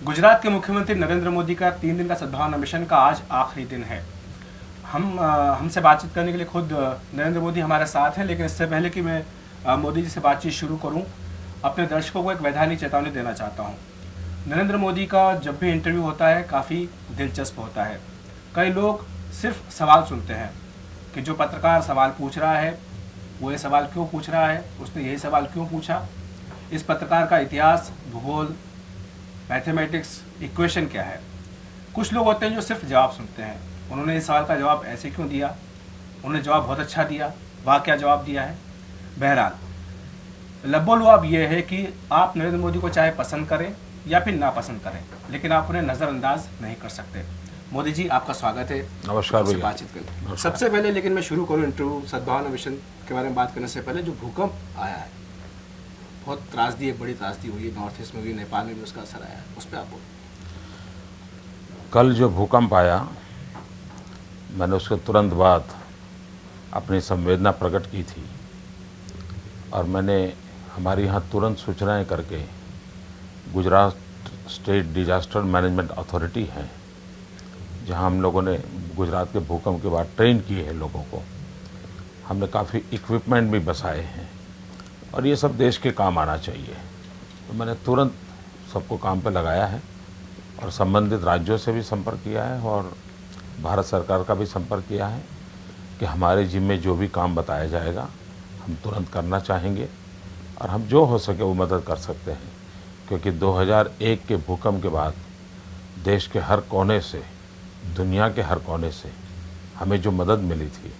गुजरात के मुख्यमंत्री नरेंद्र मोदी का 3 दिन का सद्भावना मिशन का आज आखिरी दिन है। हमसे बातचीत करने के लिए खुद नरेंद्र मोदी हमारे साथ हैं, लेकिन इससे पहले कि मैं मोदी जी से बातचीत शुरू करूं, अपने दर्शकों को एक वैधानिक चेतावनी देना चाहता हूं। नरेंद्र मोदी का जब भी इंटरव्यू होता है काफ़ी दिलचस्प होता है। कई लोग सिर्फ सवाल सुनते हैं कि जो पत्रकार सवाल पूछ रहा है वो ये सवाल क्यों पूछ रहा है, उसने यही सवाल क्यों पूछा, इस पत्रकार का इतिहास, भूगोल, मैथमेटिक्स, इक्वेशन क्या है। कुछ लोग होते हैं जो सिर्फ जवाब सुनते हैं, उन्होंने इस सवाल का जवाब ऐसे क्यों दिया, उन्होंने जवाब बहुत अच्छा दिया, वाह क्या जवाब दिया है। बहरहाल लब्बोलुआब ये है कि आप नरेंद्र मोदी को चाहे पसंद करें या फिर नापसंद करें, लेकिन आप उन्हें नज़रअंदाज नहीं कर सकते। मोदी जी, आपका स्वागत है। नमस्कार भैया। बातचीत करें सबसे पहले, लेकिन मैं शुरू करूँ इंटरव्यू सद्भावना मिशन के बारे में बात करने से पहले, जो भूकंप आया है, बहुत त्रासदी, एक बड़ी त्रासदी हुई है, नॉर्थ ईस्ट में भी, नेपाल में भी उसका असर आया है, उस पर आप बोलो। कल जो भूकंप आया, मैंने उसके तुरंत बाद अपनी संवेदना प्रकट की थी और मैंने हमारे यहाँ तुरंत सूचनाएं करके Gujarat state disaster management authority है, जहाँ हम लोगों ने गुजरात के भूकंप के बाद ट्रेन किए हैं लोगों को, हमने काफ़ी इक्विपमेंट भी बसाए हैं और ये सब देश के काम आना चाहिए। तो मैंने तुरंत सबको काम पे लगाया है और संबंधित राज्यों से भी संपर्क किया है और भारत सरकार का भी संपर्क किया है कि हमारे जिम्मे जो भी काम बताया जाएगा हम तुरंत करना चाहेंगे और हम जो हो सके वो मदद कर सकते हैं, क्योंकि 2001 के भूकंप के बाद देश के हर कोने से, दुनिया के हर कोने से हमें जो मदद मिली थी,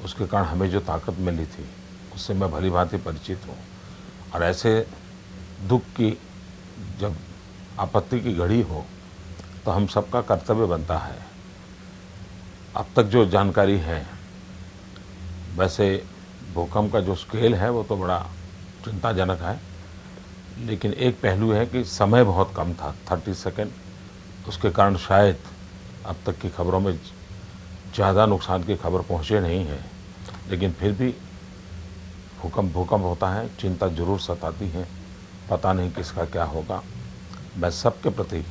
उसके कारण हमें जो ताकत मिली थी, उससे मैं भली भांति परिचित हूँ। और ऐसे दुख की जब आपत्ति की घड़ी हो तो हम सबका कर्तव्य बनता है। अब तक जो जानकारी है, वैसे भूकंप का जो स्केल है वो तो बड़ा चिंताजनक है, लेकिन एक पहलू है कि समय बहुत कम था, 30 सेकंड, उसके कारण शायद अब तक की खबरों में ज़्यादा नुकसान की खबर पहुँचे नहीं है, लेकिन फिर भी भूकंप होता है, चिंता जरूर सताती है, पता नहीं किसका क्या होगा। मैं सबके प्रति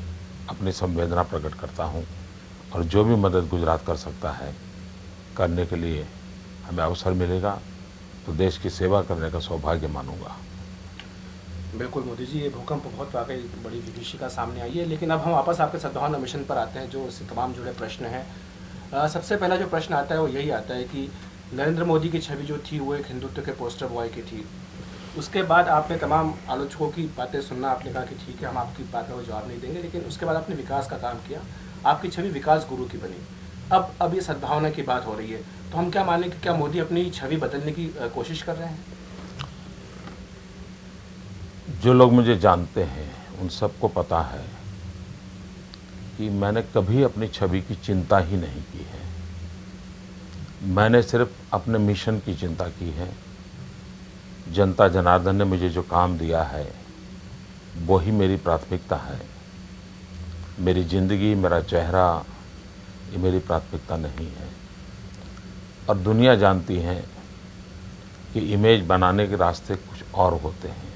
अपनी संवेदना प्रकट करता हूँ और जो भी मदद गुजरात कर सकता है करने के लिए हमें अवसर मिलेगा तो देश की सेवा करने का सौभाग्य मानूंगा। बिल्कुल मोदी जी, ये भूकंप बहुत वाकई बड़ी विभीषिका सामने आई है, लेकिन अब हम वापस आपके सद्भावना मिशन पर आते हैं, जो इससे तमाम जुड़े प्रश्न हैं। सबसे पहला जो प्रश्न आता है वो यही आता है कि नरेंद्र मोदी की छवि जो थी वो एक हिंदुत्व के पोस्टर बॉय की थी। उसके बाद आपने तमाम आलोचकों की बातें सुनना, आपने कहा कि ठीक है, हम आपकी बात का जवाब नहीं देंगे, लेकिन उसके बाद आपने विकास का काम किया, आपकी छवि विकास गुरु की बनी। अब ये सद्भावना की बात हो रही है, तो हम क्या माने कि क्या मोदी अपनी छवि बदलने की कोशिश कर रहे हैं? जो लोग मुझे जानते हैं उन सबको पता है कि मैंने कभी अपनी छवि की चिंता ही नहीं की है। मैंने सिर्फ अपने मिशन की चिंता की है। जनता जनार्दन ने मुझे जो काम दिया है वो ही मेरी प्राथमिकता है। मेरी ज़िंदगी, मेरा चेहरा, ये मेरी प्राथमिकता नहीं है। और दुनिया जानती है कि इमेज बनाने के रास्ते कुछ और होते हैं।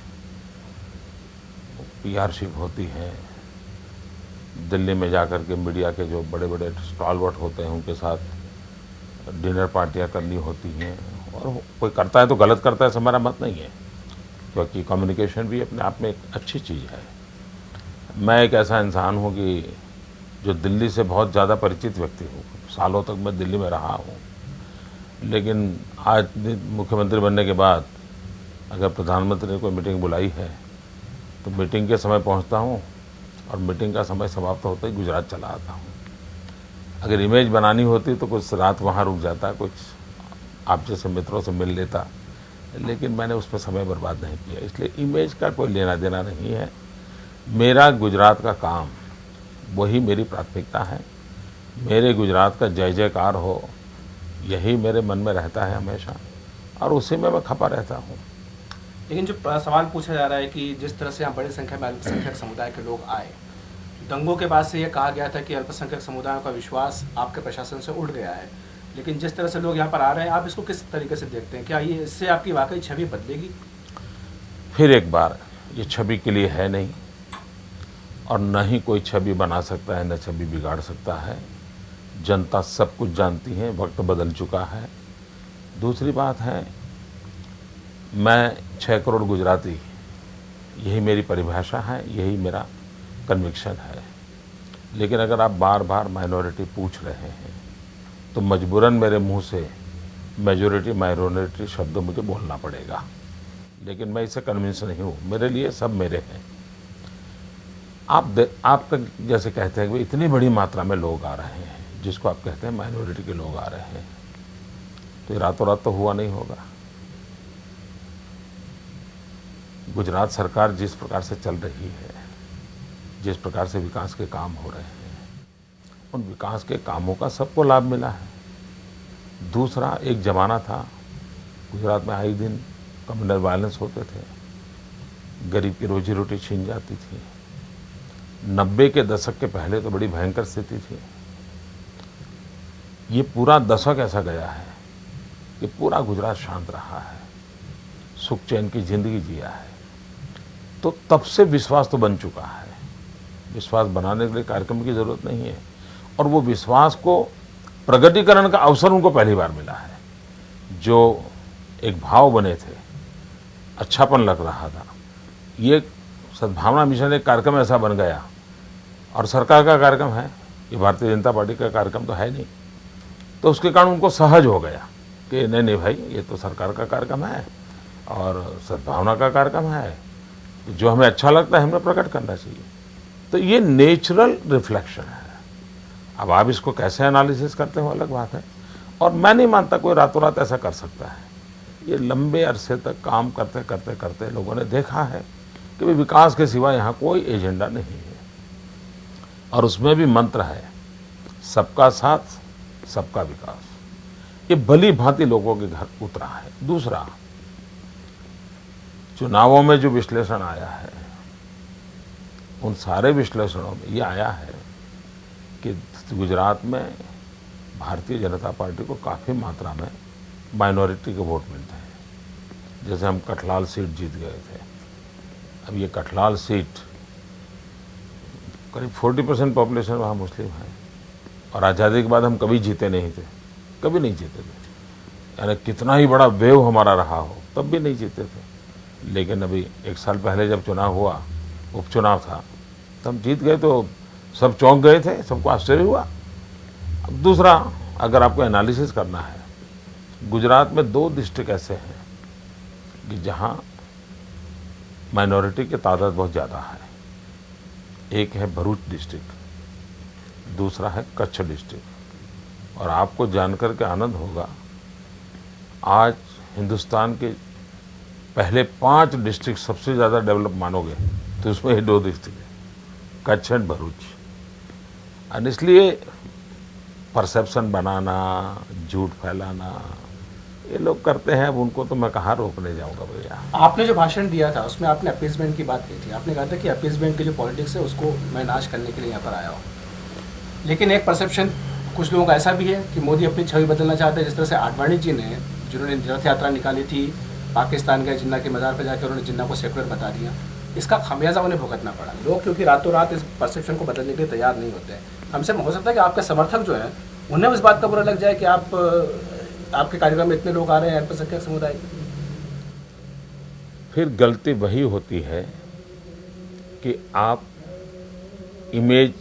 पीआरशिप होती है, दिल्ली में जाकर के मीडिया के जो बड़े बड़े स्टॉलवर्ट होते हैं उनके साथ डिनर पार्टियां करनी होती हैं, और कोई करता है तो गलत करता है, ऐसा हमारा मत नहीं है, क्योंकि कम्युनिकेशन भी अपने आप में एक अच्छी चीज़ है। मैं एक ऐसा इंसान हूँ कि जो दिल्ली से बहुत ज़्यादा परिचित व्यक्ति हूँ, सालों तक मैं दिल्ली में रहा हूँ, लेकिन आज मुख्यमंत्री बनने के बाद अगर प्रधानमंत्री ने कोई मीटिंग बुलाई है तो मीटिंग के समय पहुंचता हूं और मीटिंग का समय समाप्त होते ही गुजरात चला आता हूं। अगर इमेज बनानी होती तो कुछ रात वहां रुक जाता, कुछ आप जैसे मित्रों से मिल लेता, लेकिन मैंने उस पर समय बर्बाद नहीं किया। इसलिए इमेज का कोई लेना देना नहीं है। मेरा गुजरात का काम वही मेरी प्राथमिकता है। मेरे गुजरात का जय जयकार हो, यही मेरे मन में रहता है हमेशा, और उसी में मैं खपा रहता हूँ। लेकिन जो सवाल पूछा जा रहा है कि जिस तरह से यहाँ बड़ी संख्या में अल्पसंख्यक समुदाय के लोग आए, दंगों के बाद से ये कहा गया था कि अल्पसंख्यक समुदायों का विश्वास आपके प्रशासन से उठ गया है, लेकिन जिस तरह से लोग यहाँ पर आ रहे हैं, आप इसको किस तरीके से देखते हैं? क्या ये इससे आपकी वाकई छवि बदलेगी? फिर एक बार, ये छवि के लिए है नहीं। और न ही कोई छवि बना सकता है, न छवि बिगाड़ सकता है। जनता सब कुछ जानती है, वक्त बदल चुका है। दूसरी बात है, मैं 6 करोड़ गुजराती, यही मेरी परिभाषा है, यही मेरा कन्विक्शन है। लेकिन अगर आप बार बार माइनॉरिटी पूछ रहे हैं तो मजबूरन मेरे मुंह से मेजॉरिटी माइनॉरिटी शब्द मुझे बोलना पड़ेगा। लेकिन मैं इससे कन्विंस नहीं हूँ, मेरे लिए सब मेरे हैं। आप तक जैसे कहते हैं कि इतनी बड़ी मात्रा में लोग आ रहे हैं, जिसको आप कहते हैं माइनॉरिटी के लोग आ रहे हैं, तो ये रातों रात तो हुआ नहीं होगा। गुजरात सरकार जिस प्रकार से चल रही है, जिस प्रकार से विकास के काम हो रहे हैं, उन विकास के कामों का सबको लाभ मिला है। दूसरा, एक ज़माना था गुजरात में आए दिन कम्युनल वायलेंस होते थे, गरीब की रोजी रोटी छीन जाती थी। 90 के दशक के पहले तो बड़ी भयंकर स्थिति थी। ये पूरा दशक ऐसा गया है कि पूरा गुजरात शांत रहा है, सुख चैन की जिंदगी जिया है। तो तब से विश्वास तो बन चुका है। विश्वास बनाने के लिए कार्यक्रम की जरूरत नहीं है, और वो विश्वास को प्रगटीकरण का अवसर उनको पहली बार मिला है। जो एक भाव बने थे, अच्छापन लग रहा था, ये सद्भावना मिशन एक कार्यक्रम ऐसा बन गया, और सरकार का कार्यक्रम है, ये भारतीय जनता पार्टी का कार्यक्रम तो है नहीं। तो उसके कारण उनको सहज हो गया कि नहीं नहीं भाई, ये तो सरकार का कार्यक्रम है और सद्भावना का कार्यक्रम है, जो हमें अच्छा लगता है हमें प्रकट करना चाहिए। तो ये नेचुरल रिफ्लेक्शन है। अब आप इसको कैसे एनालिसिस करते हो अलग बात है, और मैं नहीं मानता कोई रातों रात ऐसा कर सकता है। ये लंबे अरसे तक काम करते करते करते लोगों ने देखा है कि भाई विकास के सिवा यहाँ कोई एजेंडा नहीं है, और उसमें भी मंत्र है सबका साथ सबका विकास। ये भली भांति लोगों के घर उतरा है। दूसरा, चुनावों में जो विश्लेषण आया है, उन सारे विश्लेषणों में ये आया है कि गुजरात में भारतीय जनता पार्टी को काफ़ी मात्रा में माइनॉरिटी के वोट मिलते हैं। जैसे हम कठलाल सीट जीत गए थे, अब ये कठलाल सीट करीब 40% पॉपुलेशन वहाँ मुस्लिम है, और आज़ादी के बाद हम कभी जीते नहीं थे, कभी नहीं जीते थे। यानी कितना ही बड़ा वेव हमारा रहा हो, तब भी नहीं जीते थे। लेकिन अभी 1 साल पहले जब चुनाव हुआ, उपचुनाव था, तब जीत गए, तो सब चौंक गए थे, सबको आश्चर्य हुआ। अब दूसरा, अगर आपको एनालिसिस करना है, गुजरात में 2 डिस्ट्रिक्ट ऐसे हैं कि जहाँ माइनॉरिटी की तादाद बहुत ज़्यादा है। एक है भरूच डिस्ट्रिक्ट, दूसरा है कच्छ डिस्ट्रिक्ट। और आपको जानकर के आनंद होगा, आज हिंदुस्तान के पहले 5 डिस्ट्रिक्ट सबसे ज़्यादा डेवलप मानोगे तो उसमें ये 2 डिस्ट्रिक्ट है, कच्छ एंड भरूच। और इसलिए परसेप्शन बनाना, झूठ फैलाना, ये लोग करते हैं। अब उनको तो मैं कहाँ रोकने जाऊँगा भैया। आपने जो भाषण दिया था उसमें आपने अपीसमेंट की बात की थी। आपने कहा था कि अपीसमेंट की जो पॉलिटिक्स है उसको मैं नाश करने के लिए यहाँ पर आया हूँ। लेकिन एक परसेप्शन कुछ लोगों का ऐसा भी है कि मोदी अपनी छवि बदलना चाहते हैं। जिस तरह से आडवाणी जी ने, जिन्होंने रथ यात्रा निकाली थी, पाकिस्तान गए, जिन्ना के मज़ार पर जाकर उन्होंने जिन्ना को सेकुलर बता दिया, इसका खमियाजा उन्हें भुगतना पड़ा। लोग क्योंकि रातों रात इस परसेप्शन को बदलने के लिए तैयार नहीं होते हैं। हमसे हो सकता है कि आपके समर्थक जो हैं उन्हें इस बात का बुरा लग जाए कि आपके कार्यक्रम में इतने लोग आ रहे हैं अल्पसंख्यक समुदाय। फिर गलती वही होती है कि आप इमेज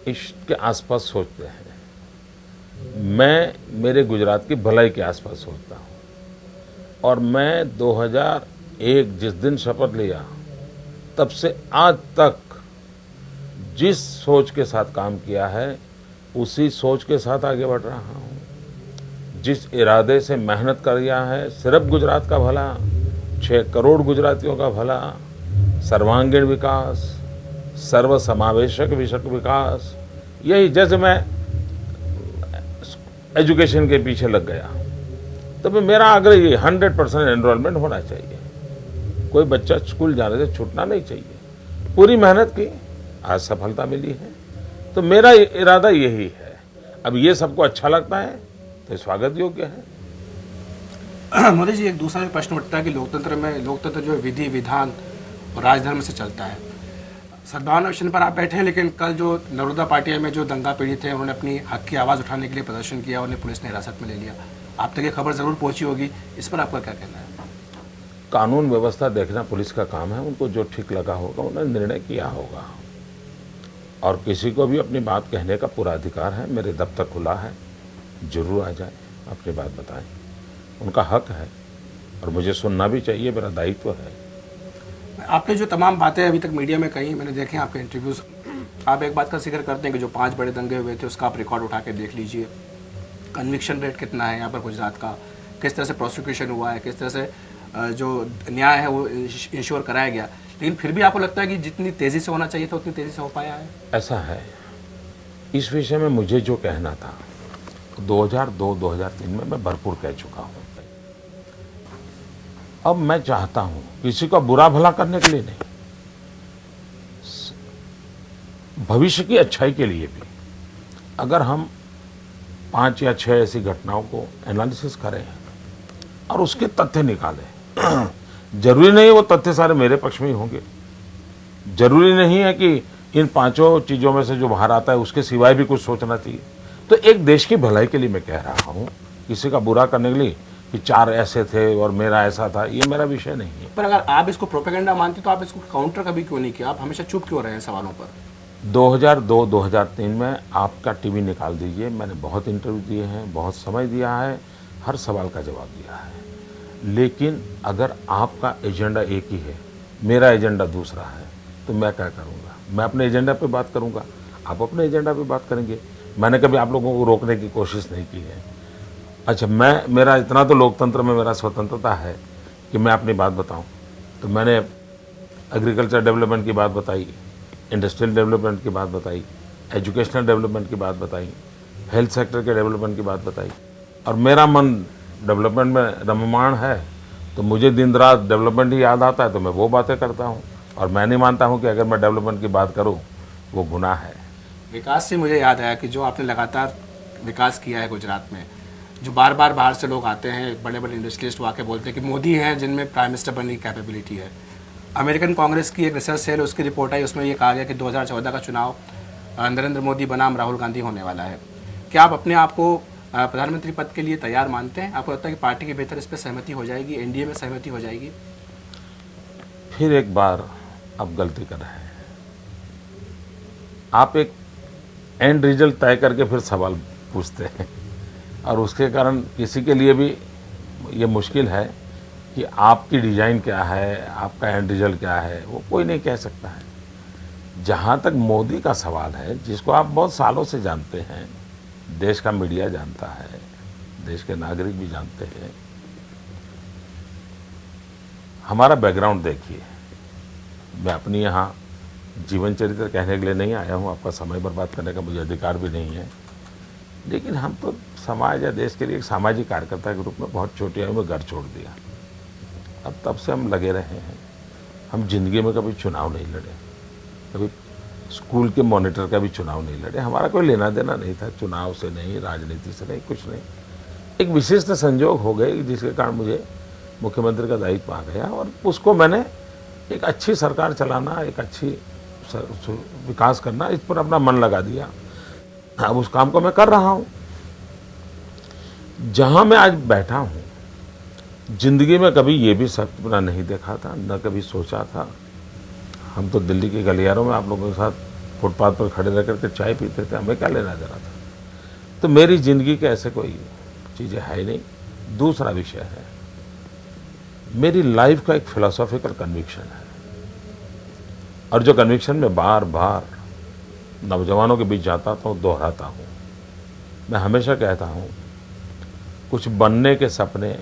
इसके आसपास सोचते हैं। मैं मेरे गुजरात की भलाई के आसपास सोचता हूँ, और मैं 2001 जिस दिन शपथ लिया तब से आज तक जिस सोच के साथ काम किया है उसी सोच के साथ आगे बढ़ रहा हूँ। जिस इरादे से मेहनत कर दिया है, सिर्फ गुजरात का भला, 6 करोड़ गुजरातियों का भला, सर्वांगीण विकास, सर्व समावेशक विकास, यही। जैसे मैं एजुकेशन के पीछे लग गया, तो मेरा आग्रह ये 100% एनरोलमेंट होना चाहिए। कोई बच्चा स्कूल जाने से छूटना नहीं चाहिए। पूरी मेहनत की, आज सफलता मिली है, तो मेरा इरादा यही है। अब ये सबको अच्छा लगता है तो स्वागत योग्य है। मोदी जी, एक दूसरा प्रश्न उठता है कि लोकतंत्र जो है विधि विधान और राजधर्म से चलता है। सद्भावना मिशन पर आप बैठे हैं, लेकिन कल जो नरोदा पाटिया में जो दंगा पीड़ित थे उन्होंने अपनी हक की आवाज़ उठाने के लिए प्रदर्शन किया, उन्हें पुलिस ने हिरासत में ले लिया। आप तक ये खबर ज़रूर पहुंची होगी, इस पर आपका क्या कहना है? कानून व्यवस्था देखना पुलिस का काम है, उनको जो ठीक लगा होगा उन्होंने निर्णय किया होगा, और किसी को भी अपनी बात कहने का पूरा अधिकार है। मेरे दफ्तर खुला है, जरूर आ जाए, अपनी बात बताएं, उनका हक है और मुझे सुनना भी चाहिए, मेरा दायित्व है। आपने जो तमाम बातें अभी तक मीडिया में कही, मैंने देखे आपके इंटरव्यूज़, आप एक बात का जिक्र करते हैं कि जो 5 बड़े दंगे हुए थे उसका आप रिकॉर्ड उठा के देख लीजिए, कन्विक्शन रेट कितना है यहाँ पर गुजरात का, किस तरह से प्रोसिक्यूशन हुआ है, किस तरह से जो न्याय है वो इंश्योर कराया गया, लेकिन फिर भी आपको लगता है कि जितनी तेज़ी से होना चाहिए था उतनी तेज़ी से हो पाया है? ऐसा है, इस विषय में मुझे जो कहना था 2002-2003 में मैं भरपूर कह चुका हूँ। अब मैं चाहता हूँ किसी का बुरा भला करने के लिए नहीं, भविष्य की अच्छाई के लिए भी, अगर हम 5 या 6 ऐसी घटनाओं को एनालिसिस करें और उसके तथ्य निकालें, जरूरी नहीं है वो तथ्य सारे मेरे पक्ष में ही होंगे, जरूरी नहीं है कि इन 5 चीज़ों में से जो बाहर आता है उसके सिवाय भी कुछ सोचना चाहिए। तो एक देश की भलाई के लिए मैं कह रहा हूँ, किसी का बुरा करने के लिए कि 4 ऐसे थे और मेरा ऐसा था, ये मेरा विषय नहीं है। पर अगर आप इसको प्रोपेगेंडा मानते तो आप इसको काउंटर कभी क्यों नहीं किया? आप हमेशा चुप क्यों रहे हैं सवालों पर? 2002-2003 में आपका टीवी निकाल दीजिए, मैंने बहुत इंटरव्यू दिए हैं, बहुत समय दिया है, हर सवाल का जवाब दिया है, लेकिन अगर आपका एजेंडा एक ही है, मेरा एजेंडा दूसरा है, तो मैं क्या करूँगा? मैं अपने एजेंडा पे बात करूँगा, आप अपने एजेंडा पे बात करेंगे। मैंने कभी आप लोगों को रोकने की कोशिश नहीं की है। अच्छा, मेरा इतना तो लोकतंत्र में मेरा स्वतंत्रता है कि मैं अपनी बात बताऊं। तो मैंने एग्रीकल्चर डेवलपमेंट की बात बताई, इंडस्ट्रियल डेवलपमेंट की बात बताई, एजुकेशनल डेवलपमेंट की बात बताई, हेल्थ सेक्टर के डेवलपमेंट की बात बताई, और मेरा मन डेवलपमेंट में रममाण है, तो मुझे दिन रात डेवलपमेंट ही याद आता है, तो मैं वो बातें करता हूँ। और मैं नहीं मानता हूँ कि अगर मैं डेवलपमेंट की बात करूँ वो गुनाह है। विकास से मुझे याद आया कि जो आपने लगातार विकास किया है गुजरात में, जो बार बार बाहर से लोग आते हैं, बड़े बड़े इंडस्ट्रियलिस्ट आके बोलते हैं कि मोदी हैं जिनमें प्राइम मिनिस्टर बनने की कैपेबिलिटी है। अमेरिकन कांग्रेस की एक रिसर्च सेल, उसकी रिपोर्ट आई, उसमें ये कहा गया कि 2014 का चुनाव नरेंद्र मोदी बनाम राहुल गांधी होने वाला है। क्या आप अपने आप को प्रधानमंत्री पद के लिए तैयार मानते हैं? आपको लगता है कि पार्टी के भीतर इस पर सहमति हो जाएगी, एनडीए में सहमति हो जाएगी? फिर एक बार आप गलती कर रहे हैं, आप एक एंड रिजल्ट तय करके फिर सवाल पूछते हैं, और उसके कारण किसी के लिए भी ये मुश्किल है कि आपकी डिज़ाइन क्या है, आपका एंड रिजल्ट क्या है, वो कोई नहीं कह सकता है। जहाँ तक मोदी का सवाल है, जिसको आप बहुत सालों से जानते हैं, देश का मीडिया जानता है, देश के नागरिक भी जानते हैं, हमारा बैकग्राउंड देखिए। मैं अपनी यहाँ जीवन चरित्र कहने के लिए नहीं आया हूँ, आपका समय बर्बाद करने का मुझे अधिकार भी नहीं है, लेकिन हम तो समाज या देश के लिए एक सामाजिक कार्यकर्ता के रूप में बहुत छोटी आयु में घर छोड़ दिया। अब तब से हम लगे रहे हैं। हम जिंदगी में कभी चुनाव नहीं लड़े, कभी स्कूल के मॉनिटर का भी चुनाव नहीं लड़े, हमारा कोई लेना देना नहीं था चुनाव से, नहीं राजनीति से, नहीं कुछ नहीं। एक विशिष्ट संजोग हो गए जिसके कारण मुझे मुख्यमंत्री का दायित्व आ गया, और उसको मैंने एक अच्छी सरकार चलाना, एक अच्छी विकास करना, इस पर अपना मन लगा दिया। अब उस काम को मैं कर रहा हूँ। जहाँ मैं आज बैठा हूँ, जिंदगी में कभी ये भी सपना नहीं देखा था, न कभी सोचा था। हम तो दिल्ली के गलियारों में आप लोगों के साथ फुटपाथ पर खड़े रह करके चाय पीते थे, हमें क्या लेना देना था। तो मेरी ज़िंदगी के ऐसे कोई चीज़ें है ही नहीं। दूसरा विषय है, मेरी लाइफ का एक फिलोसॉफिकल कन्विक्शन है, और जो कन्विक्शन में बार बार नौजवानों के बीच जाता था, दोहराता हूँ। मैं हमेशा कहता हूँ, कुछ बनने के सपने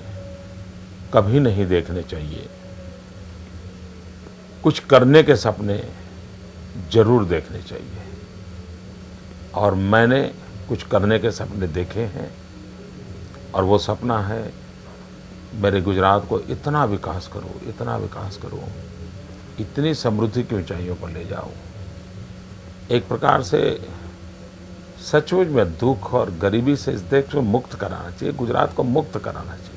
कभी नहीं देखने चाहिए, कुछ करने के सपने जरूर देखने चाहिए। और मैंने कुछ करने के सपने देखे हैं, और वो सपना है मेरे गुजरात को इतना विकास करो, इतना विकास करो, इतनी समृद्धि की ऊंचाइयों पर ले जाओ। एक प्रकार से सचमुच में दुख और गरीबी से इस देश को मुक्त कराना चाहिए, गुजरात को मुक्त कराना चाहिए।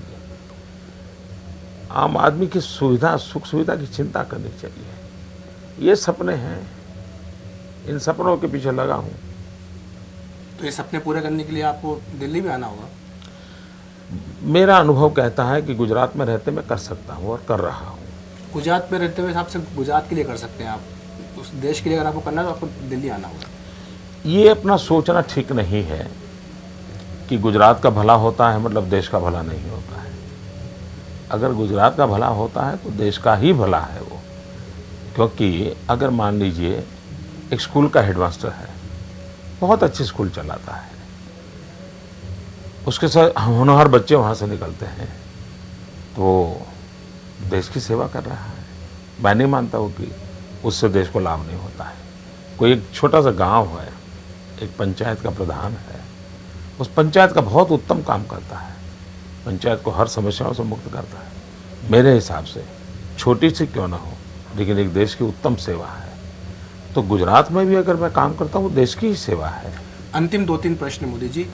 आम आदमी की सुविधा, सुख सुविधा की चिंता करनी चाहिए। ये सपने हैं। इन सपनों के पीछे लगा हूँ। तो ये सपने पूरे करने के लिए आपको दिल्ली भी आना होगा। मेरा अनुभव कहता है कि गुजरात में रहते मैं कर सकता हूँ और कर रहा हूँ। गुजरात में रहते हुए आप सिर्फ गुजरात के लिए कर सकते हैं, आप उस देश के लिए अगर आपको करना है तो आपको दिल्ली आना होगा। ये अपना सोचना ठीक नहीं है कि गुजरात का भला होता है मतलब देश का भला नहीं होता है। अगर गुजरात का भला होता है तो देश का ही भला है वो। क्योंकि अगर मान लीजिए एक स्कूल का हेडमास्टर है, बहुत अच्छी स्कूल चलाता है, उसके साथ होनहार बच्चे वहाँ से निकलते हैं, तो देश की सेवा कर रहा है। मैं नहीं मानता हूँ कि उससे देश को लाभ नहीं होता है। कोई एक छोटा सा गांव है, एक पंचायत का प्रधान है, उस पंचायत का बहुत उत्तम काम करता है, पंचायत को हर समस्याओं से मुक्त करता है। मेरे हिसाब से छोटी सी क्यों ना हो, लेकिन एक देश की उत्तम सेवा है। तो गुजरात में भी अगर मैं काम करता हूँ, देश की ही सेवा है। अंतिम 2-3 प्रश्न मोदी जी।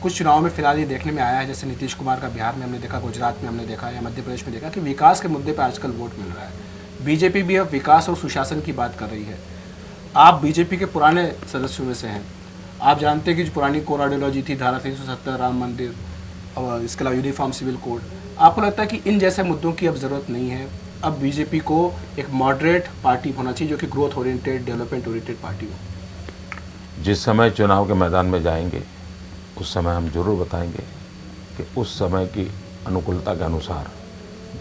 कुछ चुनाव में फिलहाल ये देखने में आया है, जैसे नीतीश कुमार का बिहार में हमने देखा, गुजरात में हमने देखा या मध्य प्रदेश में देखा कि विकास के मुद्दे पर आजकल वोट मिल रहा है। बीजेपी भी अब विकास और सुशासन की बात कर रही है। आप बीजेपी के पुराने सदस्यों में से हैं, आप जानते हैं कि जो पुरानी कोर आइडियोलॉजी थी, धारा 370, राम मंदिर और इसके अलावा यूनिफॉर्म सिविल कोड, आपको लगता है कि इन जैसे मुद्दों की अब ज़रूरत नहीं है, अब बीजेपी को एक मॉडरेट पार्टी होना चाहिए जो कि growth oriented, development oriented party हो? जिस समय चुनाव के मैदान में जाएंगे उस समय हम जरूर बताएंगे कि उस समय की अनुकूलता के अनुसार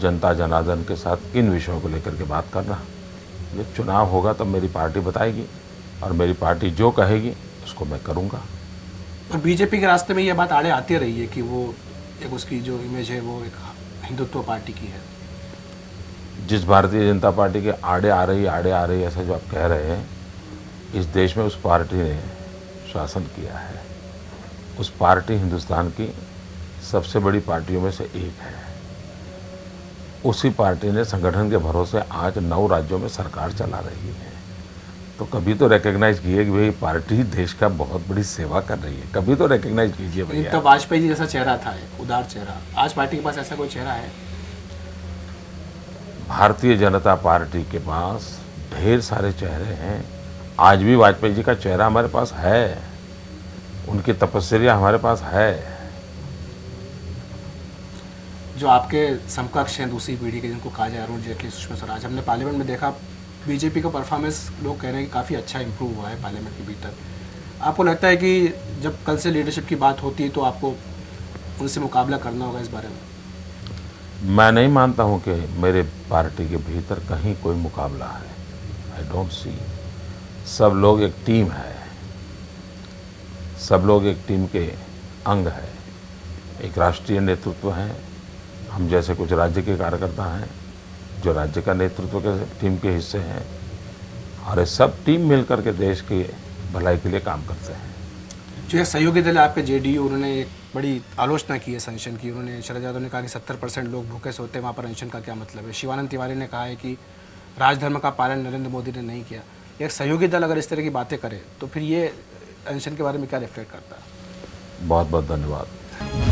जनता जनार्दन के साथ किन विषयों को लेकर के बात करना। जब चुनाव होगा तब मेरी पार्टी बताएगी और मेरी पार्टी जो कहेगी उसको मैं करूँगा। और बीजेपी के रास्ते में ये बात आड़े आती रही है कि वो एक उसकी जो इमेज है वो एक हिंदुत्व पार्टी की है। जिस भारतीय जनता पार्टी के आड़े आ रही ऐसा जो आप कह रहे हैं, इस देश में उस पार्टी ने शासन किया है। उस पार्टी हिंदुस्तान की सबसे बड़ी पार्टियों में से एक है। उसी पार्टी ने संगठन के भरोसे आज 9 राज्यों में सरकार चला रही है। तो कभी तो रिकग्नाइज कीजिए कि भाई पार्टी देश का बहुत बड़ी सेवा कर रही है, कभी तो रिकग्नाइज कीजिए भैया। तो वाजपेयी जी जैसा चेहरा था, उदार चेहरा, आज पार्टी के पास ऐसा कोई चेहरा है? भारतीय जनता पार्टी के पास ढेर सारे चेहरे हैं। आज भी वाजपेयी जी का चेहरा हमारे पास है, उनकी तपस्या हमारे पास है। जो आपके समकक्ष हैं दूसरी पीढ़ी के, जिनको कहा जाए अरुण जेटली, सुषमा स्वराज, हमने पार्लियामेंट में देखा बीजेपी का परफॉर्मेंस लोग कह रहे हैं कि काफ़ी अच्छा इंप्रूव हुआ है पार्लियामेंट के भीतर। आपको लगता है कि जब कल से लीडरशिप की बात होती है तो आपको उनसे मुकाबला करना होगा इस बारे में? मैं नहीं मानता हूं कि मेरे पार्टी के भीतर कहीं कोई मुकाबला है। I don't see. सब लोग एक टीम है, सब लोग एक टीम के अंग है। एक राष्ट्रीय नेतृत्व है, हम जैसे कुछ राज्य के कार्यकर्ता हैं जो राज्य का नेतृत्व के टीम के हिस्से हैं, और ये सब टीम मिलकर के देश की भलाई के लिए काम करते हैं। जो एक सहयोगी दल है आपके जेडीयू, उन्होंने एक बड़ी आलोचना की है अनशन की। उन्होंने, शरद यादव ने कहा कि 70% लोग भूखे सोते हैं, वहाँ पर अनशन का क्या मतलब है? शिवानंद तिवारी ने कहा है कि राजधर्म का पालन नरेंद्र मोदी ने नहीं किया। एक सहयोगी दल अगर इस तरह की बातें करे तो फिर ये अनशन के बारे में क्या रिफ्लेक्ट करता है? बहुत बहुत धन्यवाद।